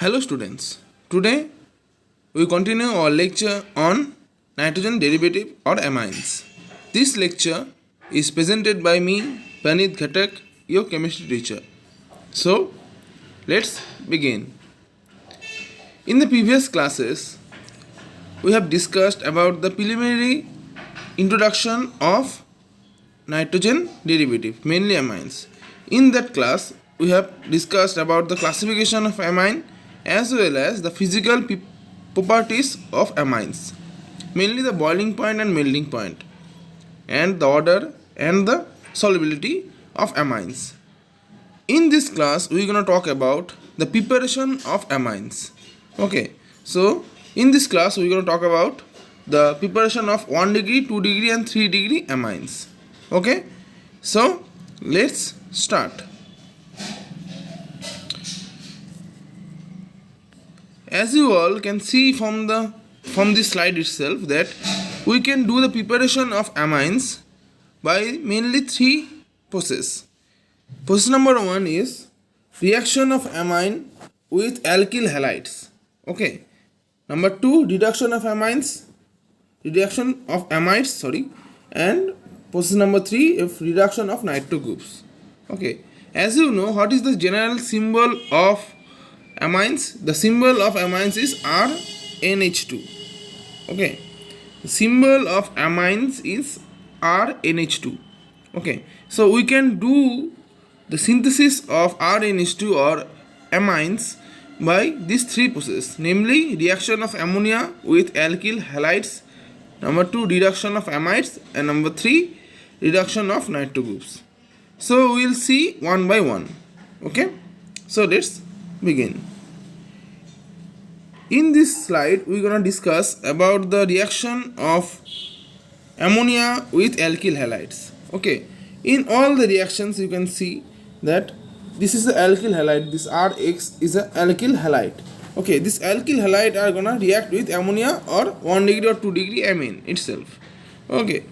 Hello students, today we continue our lecture on nitrogen derivative or amines. This lecture is presented by me, Panit Ghatak, your chemistry teacher. So, let's begin. In the previous classes, we have discussed about the preliminary introduction of nitrogen derivative, mainly amines. In that class, we have discussed about the classification of amine as well as the physical properties of amines, mainly the boiling point and melting point, and the order and the solubility of amines. In this class, we're gonna talk about the preparation of amines. Okay, so in this class, we're gonna talk about the preparation of 1 degree, 2 degree, and 3 degree amines. Okay, so let's start. As you all can see from this slide itself that we can do the preparation of amines by mainly three processes. Process number 1 is reaction of amine with alkyl halides. Okay. Number 2, reduction of amides, and process number 3 is reduction of nitro groups. Okay. As you know, what is the general symbol of amines? The symbol of amines is RNH2. Okay. The symbol of amines is RNH2. Okay. So we can do the synthesis of RNH2 or amines by these three processes, namely reaction of ammonia with alkyl halides, number 2 reduction of amides, and number 3 reduction of nitro groups. So we will see one by one. Okay, so let's begin. In this slide we are gonna discuss about the reaction of ammonia with alkyl halides. Okay, in all the reactions you can see that this is the alkyl halide, this Rx is a alkyl halide. Okay, this alkyl halide are gonna react with ammonia or 1 degree or 2 degree amine itself. Okay,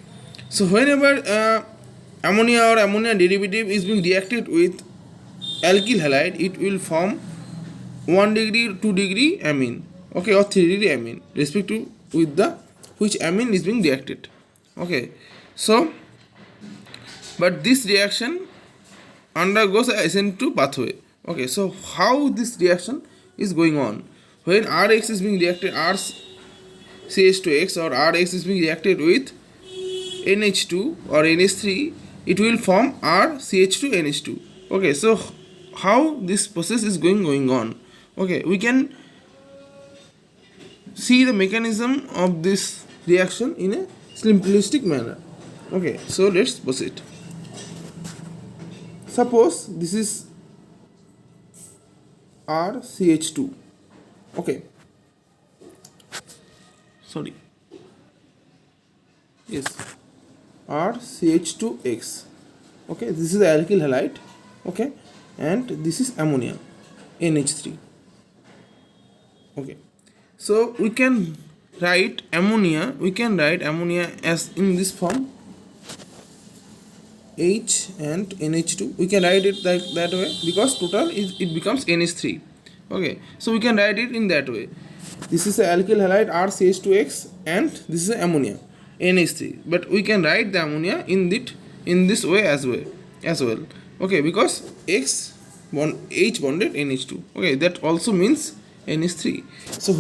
so whenever ammonia or ammonia derivative is being reacted with alkyl halide, it will form 1 degree, 2 degree amine, okay, or 3 degree amine, respective with the which amine is being reacted. Okay, so but this reaction undergoes a SN2 pathway. Okay, so how this reaction is going on? When Rx is being reacted, RCH2X or Rx is being reacted with NH2 or NH3, it will form RCH2NH2. Okay, so how this process is going on? Okay, we can see the mechanism of this reaction in a simplistic manner. Okay, so let's proceed. Suppose this is RCH2. Okay. Sorry. Yes. RCH2X. Okay, this is the alkyl halide. Okay, and this is ammonia, NH3. Okay. So we can write ammonia. As in this form. H and NH2, we can write it like that way because total it becomes NH3. Okay, so we can write it in that way. This is the alkyl halide RCH2X and this is ammonia NH3, but we can write the ammonia in this way as well. Okay, because H bonded NH2. Okay, that also means NH3. So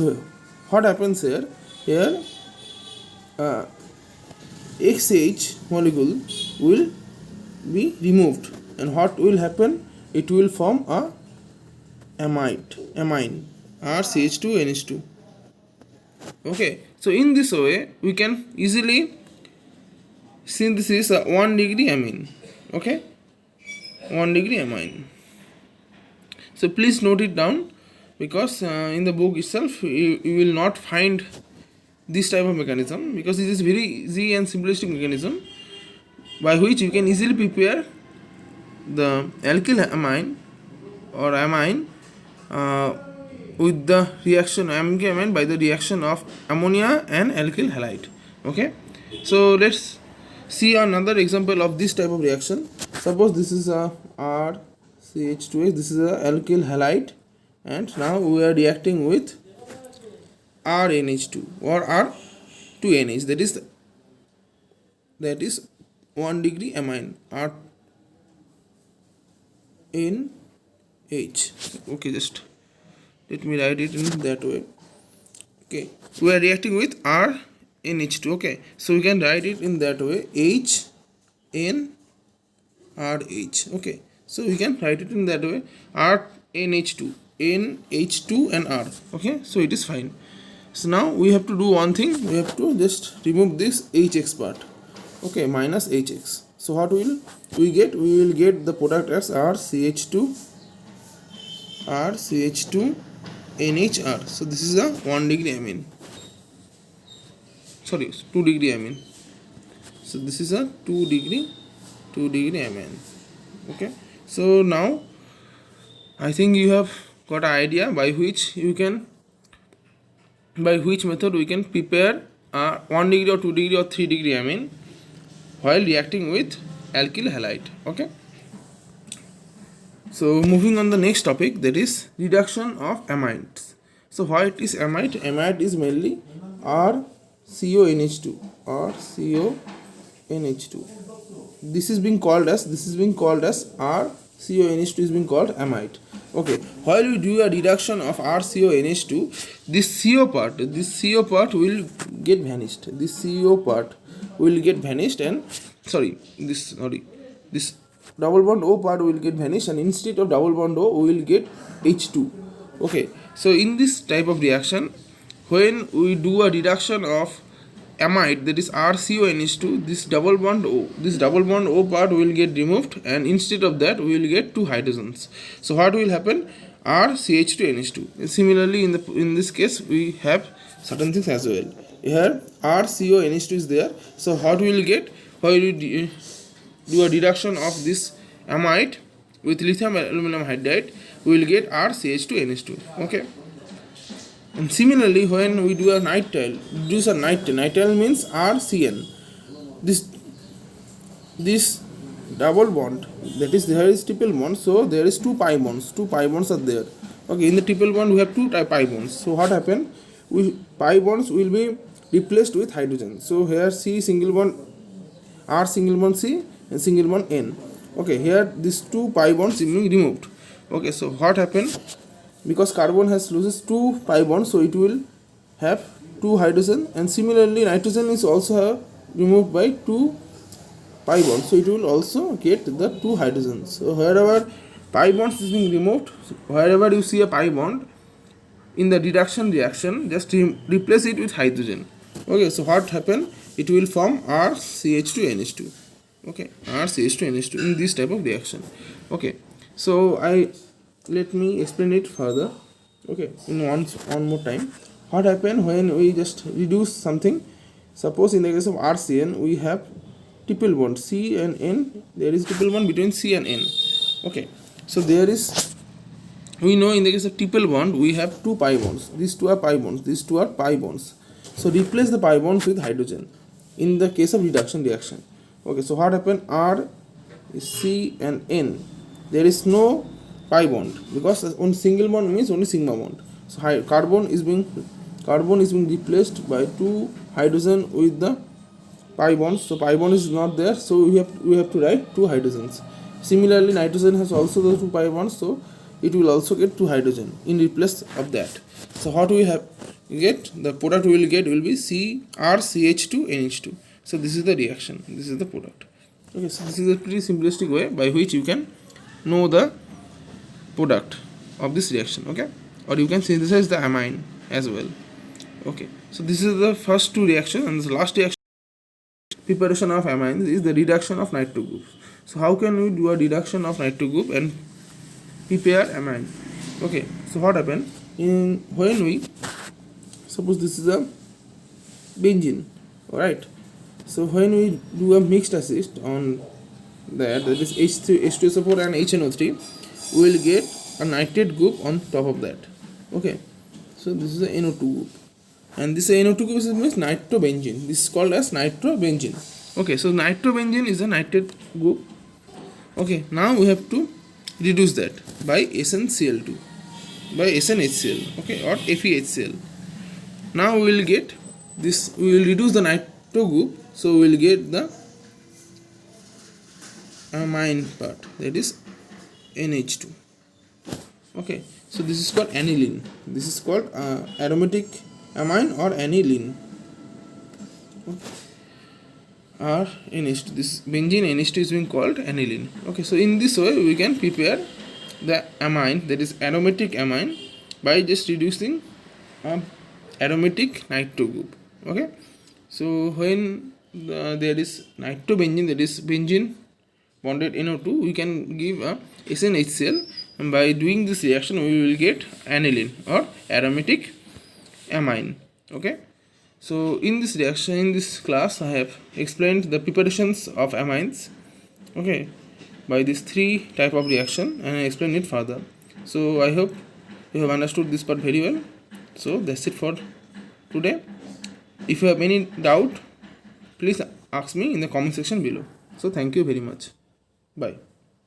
what happens here? XH molecule will be removed, and what will happen? It will form a amine RCH2NH2. Okay, so in this way we can easily synthesis a 1 degree amine. Okay, 1 degree amine. So please note it down because in the book itself you will not find this type of mechanism, because it is very easy and simplistic mechanism by which you can easily prepare the alkyl amine or amine with the reaction amine by the reaction of ammonia and alkyl halide. Okay, so let's see another example of this type of reaction. Suppose this is a RCH2H, this is a alkyl halide and now we are reacting with RNH2 or R2NH, that is 1 degree amine RNH. Okay, just let me write it in that way. Okay, we are reacting with RNH2. Okay, so we can write it in that way, HNRH. Okay, so we can write it in that way, RNH2, NH2 and R. Okay, so it is fine. So now we have to do one thing, we have to just remove this HX part. Okay, minus HX. So what will we get? We will get the product as RCH2 NHR. So this is a 1 degree amine. Sorry, 2 degree amine. So this is a 2 degree amine. Okay, so now I think you have got an idea by which method we can prepare 1 degree or 2 degree or 3 degree amine while reacting with alkyl halide. Okay, so moving on the next topic, that is reduction of amides. So what is amide? Amide is mainly RCONH2. This is being called as RCONH2 is being called amide. Okay, while we do a reduction of RCONH2, this CO part will get vanished. This CO part will get vanished, and this double bond O part will get vanished, and instead of double bond O we will get H2. Okay, so in this type of reaction, when we do a reduction of amide, that is RCONH2, this double bond O part will get removed, and instead of that we will get 2 hydrogens. So what will happen? RCH2NH2. Similarly, in this case we have certain things as well. Here RCONH2 is there. So what we will get while we do a reduction of this amide with lithium aluminum hydride, we will get RCH2NH2. Okay. And similarly, when we do a nitrile, nitrile means RCN. This double bond, that is, there is triple bond, so there is 2 pi bonds. 2 pi bonds are there. Okay, in the triple bond we have 2 pi bonds. So what happen? Pi bonds will be replaced with hydrogen. So here C single bond, R single bond C, and single bond N. Okay, here these 2 pi bonds is being removed. Okay, so what happened? Because carbon loses 2 pi bonds, so it will have 2 hydrogen, and similarly nitrogen is also removed by 2 pi bonds, so it will also get the 2 hydrogens. So wherever pi bonds is being removed, wherever you see a pi bond in the reduction reaction, just replace it with hydrogen. Okay, so what happen? It will form RCH2NH2. Okay, RCH2NH2 in this type of reaction. Okay, so let me explain it further. Okay, in one more time. What happen when we just reduce something? Suppose in the case of RCN we have triple bond C and N. There is triple bond between C and N. Okay, so we know in the case of triple bond we have 2 pi bonds. These 2 are pi bonds. These 2 are pi bonds. So replace the pi bonds with hydrogen in the case of reduction reaction. Okay, so what happen? R, C and N, there is no pi bond, because on single bond means only sigma bond. So carbon is being replaced by 2 hydrogen with the pi bonds. So pi bond is not there, so we have to write 2 hydrogens. Similarly, nitrogen has also the 2 pi bonds, so it will also get 2 hydrogen in replace of that. So what we have get, the product we will get will be RCH2NH2. So this is the reaction, this is the product. Okay, so this is a pretty simplistic way by which you can know the product of this reaction. Okay, or you can synthesize the amine as well. Okay, so this is the first 2 reactions, and the last reaction, preparation of amines, is the reduction of nitro groups. So how can we do a reduction of nitro group and prepare amine? Okay, so what happen when we suppose this is a benzene, alright. So when we do a mixed acid on that is H2SO4 and HNO3, we will get a nitrate group on top of that. Okay, so this is a NO2 group, and this NO2 group means nitrobenzene. This is called as nitrobenzene. Okay, so nitrobenzene is a nitrate group. Okay, now we have to reduce that by SnCl2. by SnHCl, okay, or FeHCl. Now we will get this, we will reduce the nitro group, so we will get the amine part, that is NH2. Okay, so this is called aniline. This is called aromatic amine or aniline. Or NH2, this benzene NH2 is being called aniline. Okay, so in this way we can prepare the amine, that is aromatic amine, by just reducing aromatic nitro group. Okay, so when there is nitrobenzene, that is benzene bonded NO2, we can give a SnHCl, and by doing this reaction we will get aniline or aromatic amine. Okay, so in this reaction, in this class, I have explained the preparations of amines, okay, by these three type of reaction, and I explain it further. So I hope you have understood this part very well. So that's it for today. If you have any doubt, please ask me in the comment section below. So thank you very much. Bye.